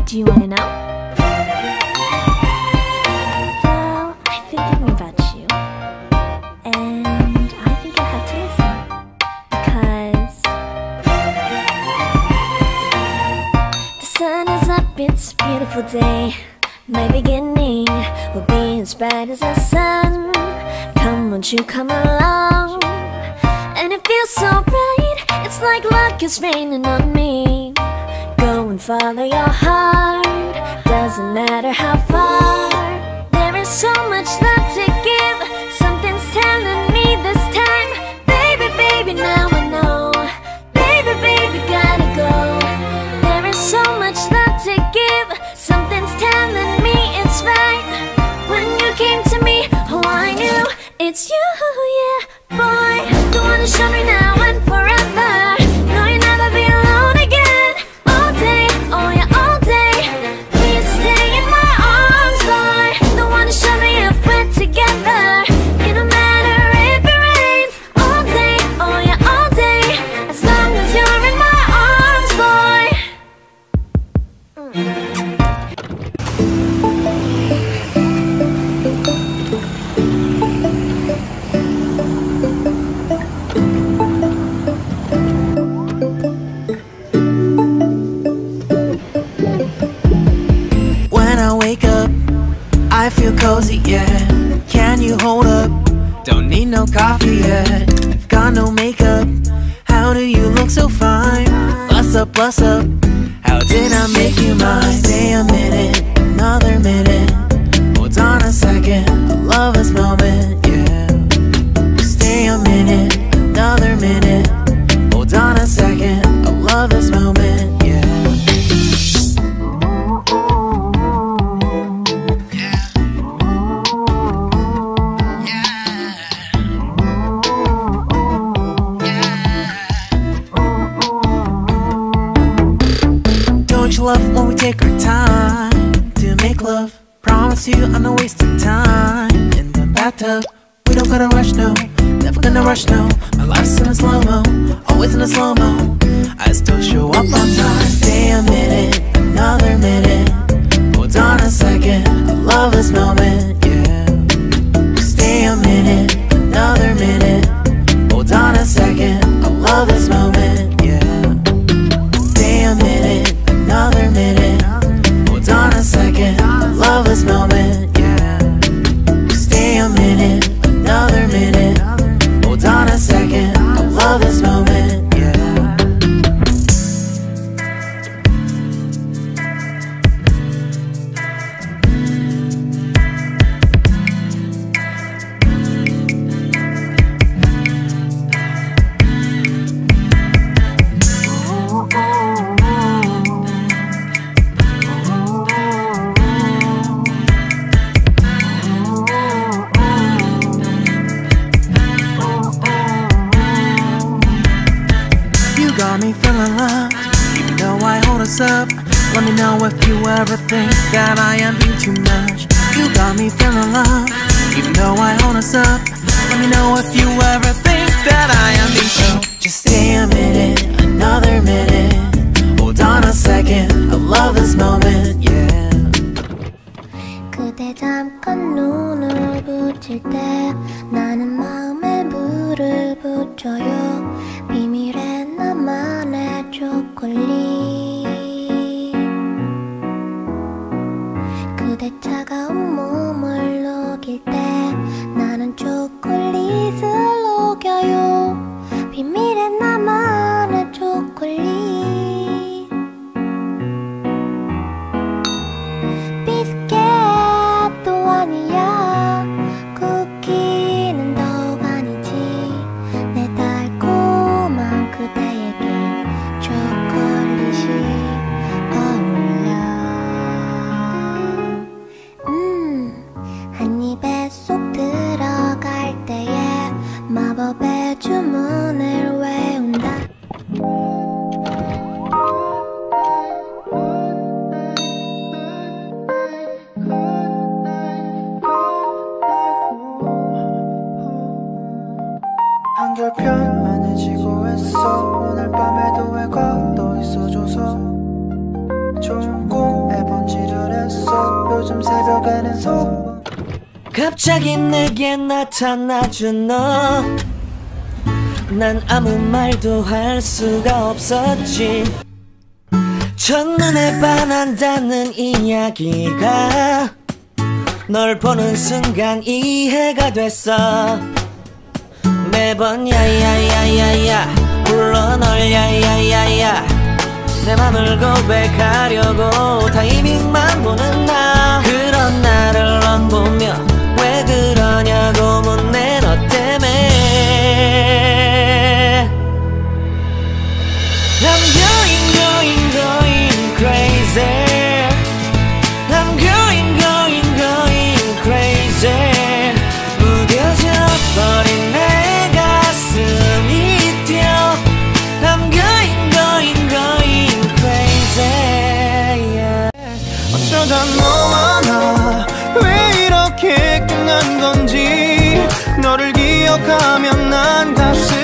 Do you wanna know? Well, I've been thinking about you, and I think you'll have to listen, because the sun is up, it's a beautiful day. My beginning will be as bright as the sun. Come, won't you come along? And it feels so bright, it's like luck is raining on me. Go and follow your heart, doesn't matter how far. There is so much love to give, something's telling me this time. Baby, baby, now I know. Baby, baby, gotta go. There is so much love to give, something's telling me it's right. When you came to me, oh I knew it's you, yeah, boy. The one to show me now and forever. No, you'll never be alone again. All day, oh yeah, all day. Please stay in my arms, boy. The one to show me if we're together. It don't matter if it rains. All day, oh yeah, all day. As long as you're in my arms, boy. When I wake up, I feel cozy, yeah. Can you hold up? Don't need no coffee yet. I've got no makeup. How do you look so fine? Bust up, bust up. How did I make you mine? Stay a minute, another minute. Hold on a second, I love this moment, yeah. Stay a minute, another minute. Hold on a second, I love this moment, yeah. Don't you love when we take our time to make love? Promise you I'm not wasting time in the bathtub. We don't gotta rush, no. Never gonna rush, no. My life's in a slow-mo, always in a slow-mo. I still show up on time. Stay a minute, another minute. Hold on a second, I love this moment, yeah. Stay a minute, another minute. Hold on a second, I love this moment, yeah. Stay a minute, another minute. Hold on a second, I love this moment, yeah. Stay a minute, another minute. Hold on a second, I love this moment, yeah. You got me feeling loved, even though I hold us up. Let me know if you ever think that I am being too much. You got me feeling loved, even though I hold us up. Let me know if you ever think that I am being too much. Just stay a minute, another minute. Hold on a second, I love this moment, yeah. 그대 잠깐 눈을 붙일 때 나는 마음에 물을 붙여요. 비밀의 나만의 초콜릿. 그대 차가운 몸을 녹일 때 나는 초콜릿을 녹여요. 비밀의 나만의 초콜릿. 비스켓도 아니야, 쿠키는 더욱 아니지. 내 달콤한 그대에게 초콜릿이 어울려. 한 입에 쏙 들어갈 때에 마법의 주문을 외운다. 한결 편안해 지고 했어. 오늘 밤에도 왜 걷어 있어줘서 좋은 꿈에 번지를 했어. 요즘 새벽에는 속 갑자기 내게 나타나준 너. 난 아무 말도 할 수가 없었지. 첫눈에 반한다는 이야기가 널 보는 순간 이해가 됐어. 매번 야야야야야 불러 널 야야야야. 내 맘을 고백하려고 타이밍만 보는 나. 그런 나를 넌 보며 왜 그러냐고 묻네. 너 때문에 I'm going crazy. I'm going crazy. 무뎌져 버린 내 가슴이 뛰어. I'm going crazy, yeah. 어쩌다 너와 나 왜 이렇게 끝난 건지. 너를 기억하면 난 가슴